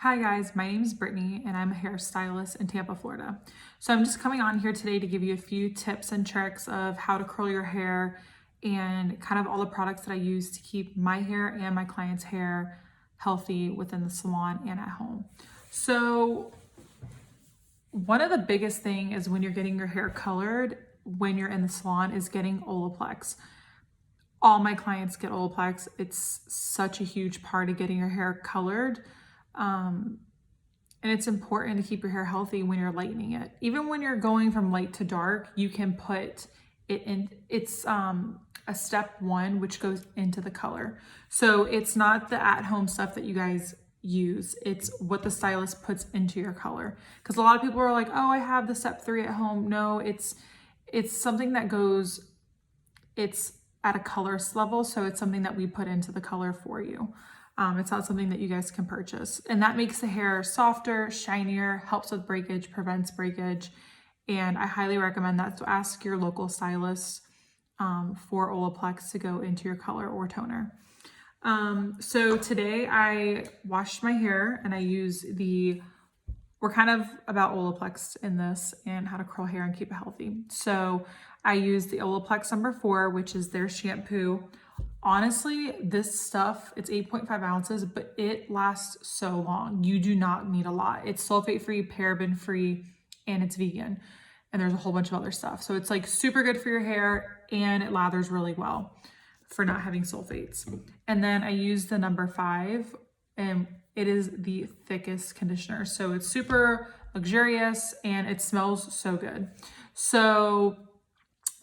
Hi guys, my name is Brittany and I'm a hairstylist in Tampa, Florida. So I'm just coming on here today to give you a few tips and tricks of how to curl your hair and kind of all the products that I use to keep my hair and my clients' hair healthy within the salon and at home. So one of the biggest thing is when you're getting your hair colored when you're in the salon is getting OLAPLEX. All my clients get OLAPLEX. It's such a huge part of getting your hair colored. And it's important to keep your hair healthy when you're lightening it. Even when you're going from light to dark, you can put it in. It's a step one, which goes into the color. So it's not the at-home stuff that you guys use. It's what the stylist puts into your color. Because a lot of people are like, oh, I have the step 3 at home. No, it's something that goes, it's at a colorist level. So it's something that we put into the color for you. It's not something that you guys can purchase. And that makes the hair softer, shinier, helps with breakage, prevents breakage. And I highly recommend that. So ask your local stylist for OLAPLEX to go into your color or toner. So today I washed my hair and I use we're kind of about OLAPLEX in this and how to curl hair and keep it healthy. So I use the OLAPLEX number 4, which is their shampoo. Honestly, this stuff, it's 8.5 ounces, but it lasts so long. You do not need a lot. It's sulfate-free, paraben-free, and it's vegan. And there's a whole bunch of other stuff. So it's like super good for your hair and it lathers really well for not having sulfates. And then I use the number 5 and it is the thickest conditioner. So it's super luxurious and it smells so good. So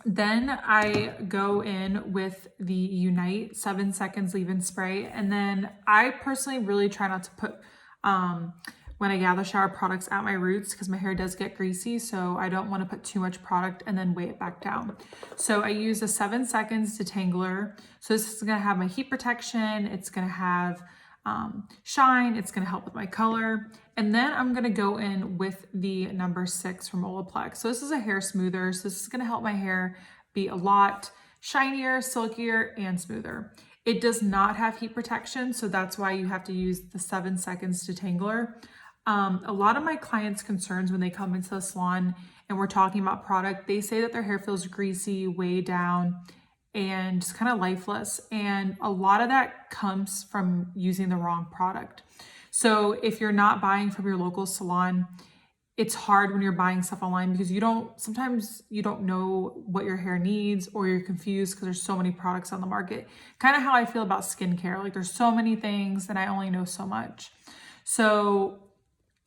then I go in with the Unite 7 seconds leave-in spray. And then I personally really try not to put, when I gather shower products at my roots because my hair does get greasy. So I don't want to put too much product and then weigh it back down. So I use a 7 seconds detangler. So this is going to have my heat protection. It's going to have shine. It's going to help with my color. And then I'm going to go in with the number 6 from OLAPLEX. So this is a hair smoother. So this is going to help my hair be a lot shinier, silkier, and smoother. It does not have heat protection. So that's why you have to use the 7 seconds detangler. A lot of my clients' concerns when they come into the salon and we're talking about product, they say that their hair feels greasy, way down, and just kind of lifeless. And a lot of that comes from using the wrong product. So if you're not buying from your local salon, it's hard when you're buying stuff online because sometimes you don't know what your hair needs or you're confused because there's so many products on the market. Kind of how I feel about skincare. Like there's so many things and I only know so much. So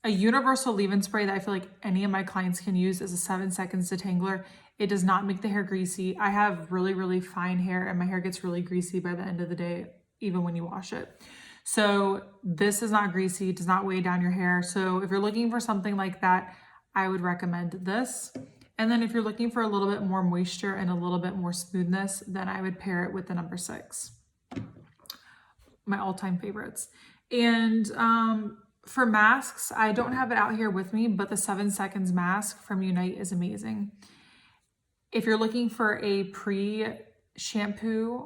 a universal leave-in spray that I feel like any of my clients can use is a 7 seconds detangler. It does not make the hair greasy. I have really, really fine hair and my hair gets really greasy by the end of the day, even when you wash it. So this is not greasy, it does not weigh down your hair. So if you're looking for something like that, I would recommend this. And then if you're looking for a little bit more moisture and a little bit more smoothness, then I would pair it with the number 6. My all-time favorites. And for masks, I don't have it out here with me, but the 7 seconds mask from Unite is amazing. If you're looking for a pre-shampoo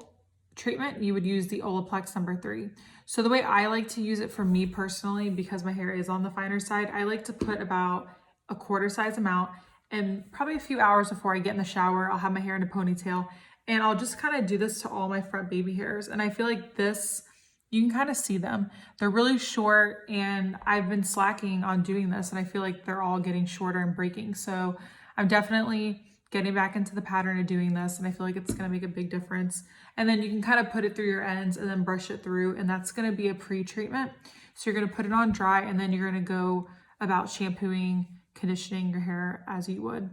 treatment, you would use the OLAPLEX number 3. So the way I like to use it for me personally, because my hair is on the finer side, I like to put about a quarter size amount and probably a few hours before I get in the shower, I'll have my hair in a ponytail and I'll just kind of do this to all my front baby hairs. And I feel like this, you can kind of see them. They're really short and I've been slacking on doing this and I feel like they're all getting shorter and breaking. So I'm definitely getting back into the pattern of doing this and I feel like it's going to make a big difference. And then you can kind of put it through your ends and then brush it through and that's going to be a pre-treatment. So you're going to put it on dry and then you're going to go about shampooing, conditioning your hair as you would.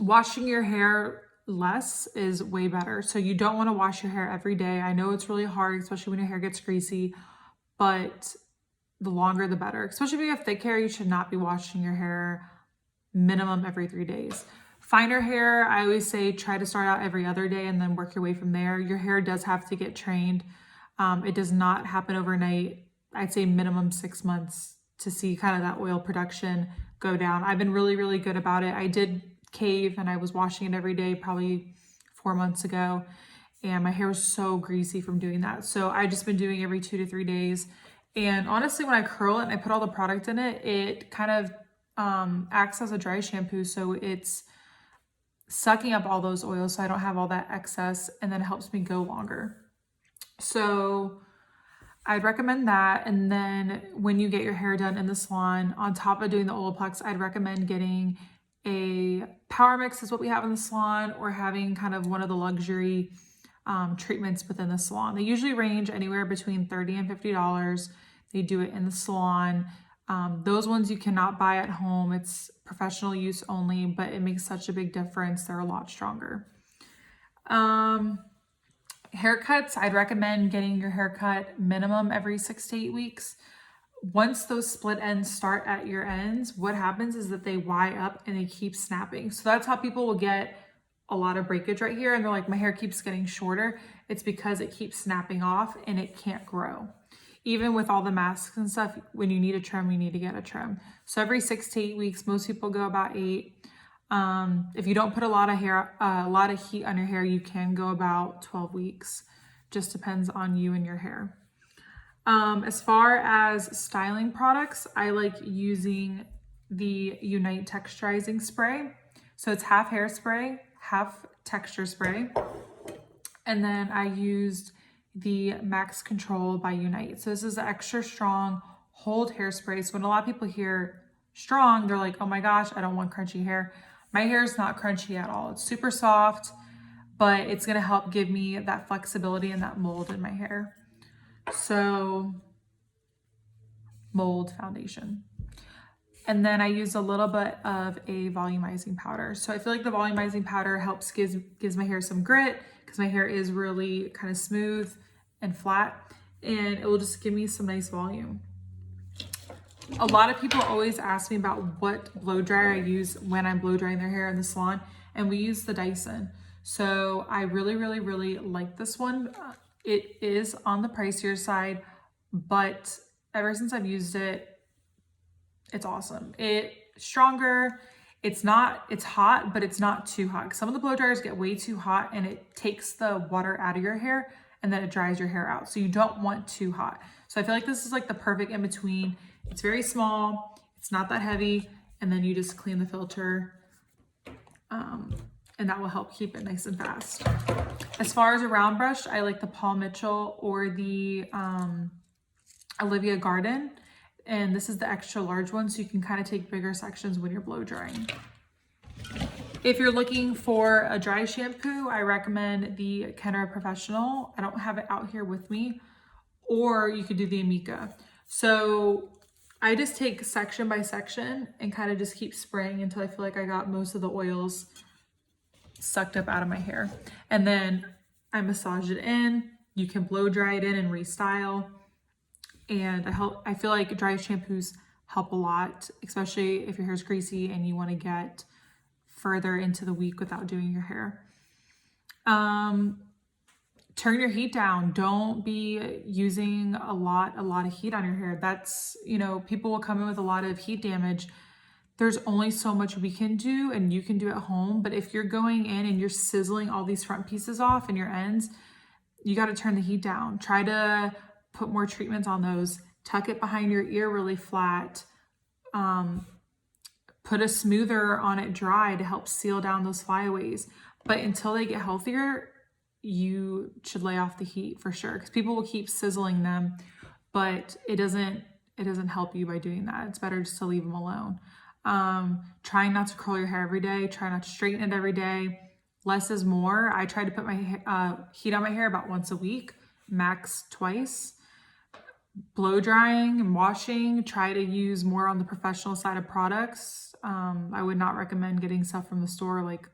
Washing your hair less is way better. So you don't want to wash your hair every day. I know it's really hard, especially when your hair gets greasy, but the longer the better. Especially if you have thick hair, you should not be washing your hair minimum every 3 days. Finer hair, I always say try to start out every other day and then work your way from there. Your hair does have to get trained. It does not happen overnight. I'd say minimum 6 months to see kind of that oil production go down. I've been really, really good about it. I did cave and I was washing it every day probably 4 months ago and my hair was so greasy from doing that. So I've just been doing every 2 to 3 days And honestly, when I curl it and I put all the product in it, it kind of acts as a dry shampoo. So it's sucking up all those oils so I don't have all that excess, and then it helps me go longer. So I'd recommend that. And then when you get your hair done in the salon, on top of doing the OLAPLEX, I'd recommend getting a power mix is what we have in the salon, or having kind of one of the luxury treatments within the salon. They usually range anywhere between $30 and $50. They do it in the salon. Those ones you cannot buy at home. It's professional use only, but it makes such a big difference. They're a lot stronger. Haircuts, I'd recommend getting your haircut minimum every 6 to 8 weeks. Once those split ends start at your ends, what happens is that they Y up and they keep snapping. So that's how people will get a lot of breakage right here. And they're like, my hair keeps getting shorter. It's because it keeps snapping off and it can't grow. Even with all the masks and stuff, when you need a trim, you need to get a trim. So every 6 to 8 weeks, most people go about 8. If you don't put a lot of heat on your hair, you can go about 12 weeks. Just depends on you and your hair. As far as styling products, I like using the Unite texturizing spray. So it's half hairspray, half texture spray. And then I used the Max Control by Unite. So this is the extra strong hold hairspray. So when a lot of people hear strong, they're like, oh my gosh, I don't want crunchy hair. My hair is not crunchy at all. It's super soft, but it's gonna help give me that flexibility and that mold in my hair. So, mold foundation. And then I used a little bit of a volumizing powder. So I feel like the volumizing powder helps gives my hair some grit, because my hair is really kind of smooth and flat, and it will just give me some nice volume. A lot of people always ask me about what blow dryer I use when I'm blow drying their hair in the salon, and we use the Dyson. So I really, really, really like this one. It is on the pricier side, but ever since I've used it, it's awesome. It's stronger. It's hot, but it's not too hot. Some of the blow dryers get way too hot and it takes the water out of your hair and then it dries your hair out. So you don't want too hot. So I feel like this is like the perfect in between. It's very small, it's not that heavy, and then you just clean the filter, and that will help keep it nice and fast. As far as a round brush, I like the Paul Mitchell or the Olivia Garden, and this is the extra large one, so you can kind of take bigger sections when you're blow drying. If you're looking for a dry shampoo, I recommend the Kenra Professional. I don't have it out here with me, or you could do the Amika. So I just take section by section and kind of just keep spraying until I feel like I got most of the oils sucked up out of my hair. And then I massage it in. You can blow dry it in and restyle. And I feel like dry shampoos help a lot, especially if your hair's greasy and you want to get further into the week without doing your hair. Turn your heat down. Don't be using a lot of heat on your hair. That's, people will come in with a lot of heat damage. There's only so much we can do and you can do at home. But if you're going in and you're sizzling all these front pieces off and your ends, you got to turn the heat down. Try to put more treatments on those. Tuck it behind your ear really flat. Put a smoother on it dry to help seal down those flyaways. But until they get healthier, you should lay off the heat for sure, because people will keep sizzling them, but it doesn't help you by doing that. It's better just to leave them alone. Trying not to curl your hair every day. Try not to straighten it every day. Less is more. I try to put my heat on my hair about once a week, max twice. Blow drying and washing, try to use more on the professional side of products. I would not recommend getting stuff from the store like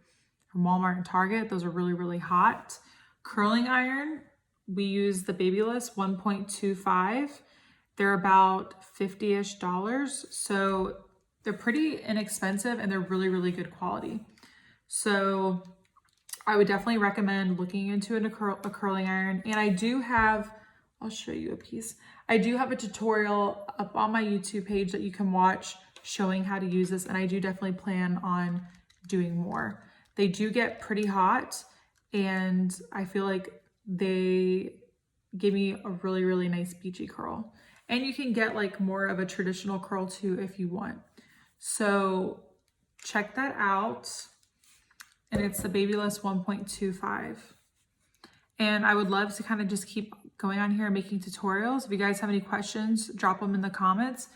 from Walmart and Target. Those are really, really hot. Curling iron, we use the Babyless 1.25. They're about $50-ish. So they're pretty inexpensive and they're really, really good quality. So I would definitely recommend looking into a curling iron. And I do have, I'll show you a piece. I do have a tutorial up on my YouTube page that you can watch showing how to use this. And I do definitely plan on doing more. They do get pretty hot and I feel like they give me a really, really nice beachy curl. And you can get like more of a traditional curl too if you want. So check that out. And it's the Babyless 1.25. And I would love to kind of just keep going on here and making tutorials. If you guys have any questions, drop them in the comments.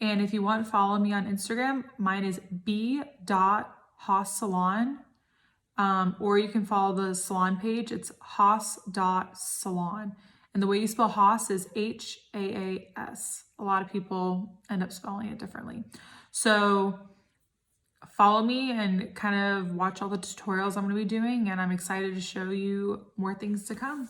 And if you want, follow me on Instagram. Mine is b.haassalon. Or you can follow the salon page. It's haas.salon. And the way you spell Haas is Haas. A lot of people end up spelling it differently. So follow me and kind of watch all the tutorials I'm going to be doing. And I'm excited to show you more things to come.